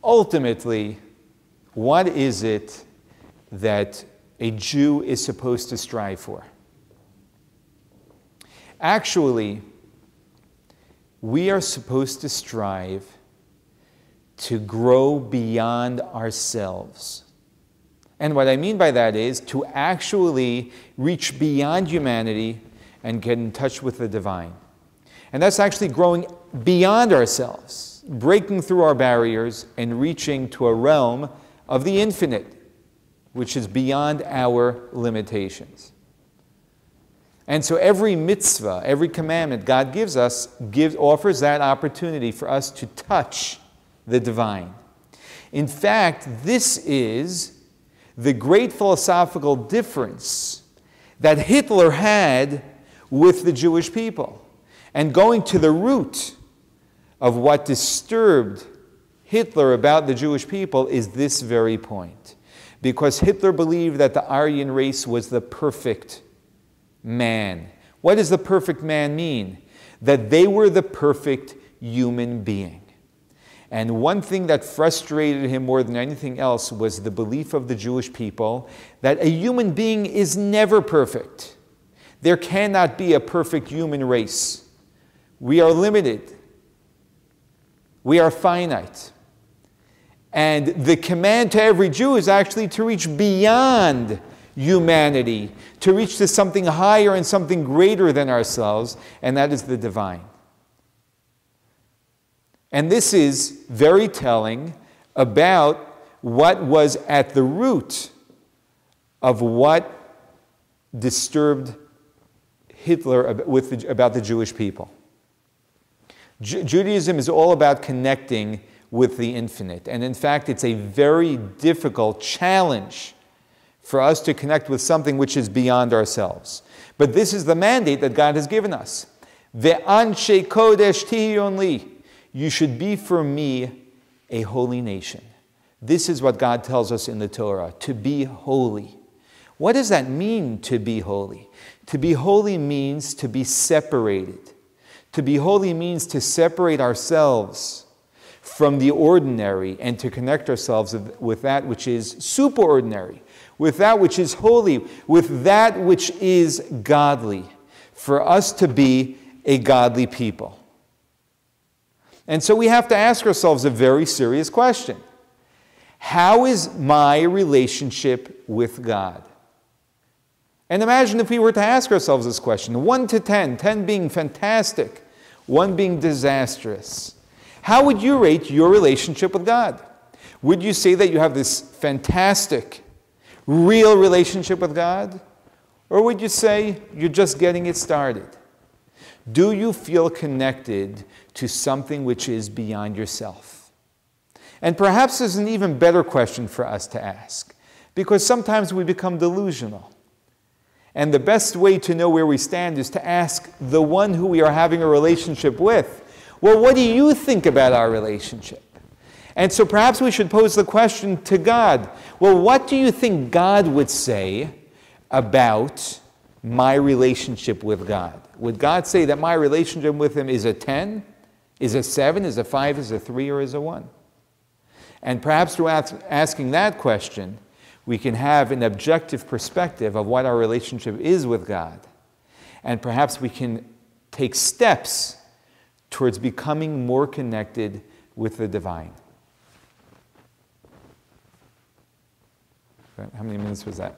ultimately, what is it that a Jew is supposed to strive for? Actually, we are supposed to strive to grow beyond ourselves. And what I mean by that is to actually reach beyond humanity and get in touch with the divine. And that's actually growing beyond ourselves, breaking through our barriers and reaching to a realm of the infinite, which is beyond our limitations. And so every mitzvah, every commandment God gives us, offers that opportunity for us to touch the divine. In fact, this is the great philosophical difference that Hitler had with the Jewish people. And going to the root of what disturbed Hitler about the Jewish people is this very point. Because Hitler believed that the Aryan race was the perfect man. What does the perfect man mean? That they were the perfect human being. And one thing that frustrated him more than anything else was the belief of the Jewish people that a human being is never perfect. There cannot be a perfect human race. We are limited. We are finite. And the command to every Jew is actually to reach beyond humanity, to reach to something higher and something greater than ourselves, and that is the divine. And this is very telling about what was at the root of what disturbed Hitler about the Jewish people. Judaism is all about connecting with the infinite. And in fact, it's a very difficult challenge for us to connect with something which is beyond ourselves. But this is the mandate that God has given us. Ve'anshe kodesh tihyun li. You should be for me a holy nation. This is what God tells us in the Torah, to be holy. What does that mean, to be holy? To be holy means to be separated. To be holy means to separate ourselves from the ordinary and to connect ourselves with that which is superordinary, with that which is holy, with that which is godly, for us to be a godly people. And so we have to ask ourselves a very serious question. How is my relationship with God? And imagine if we were to ask ourselves this question, 1 to 10, 10 being fantastic, 1 being disastrous. How would you rate your relationship with God? Would you say that you have this fantastic, real relationship with God? Or would you say you're just getting it started? Do you feel connected to something which is beyond yourself? And perhaps there's an even better question for us to ask, because sometimes we become delusional. And the best way to know where we stand is to ask the one who we are having a relationship with, well, what do you think about our relationship? And so perhaps we should pose the question to God, well, what do you think God would say about my relationship with God? Would God say that my relationship with Him is a 10, is a 7, is a 5, is a 3, or is a 1? And perhaps through asking that question, we can have an objective perspective of what our relationship is with God. And perhaps we can take steps towards becoming more connected with the divine. How many minutes was that?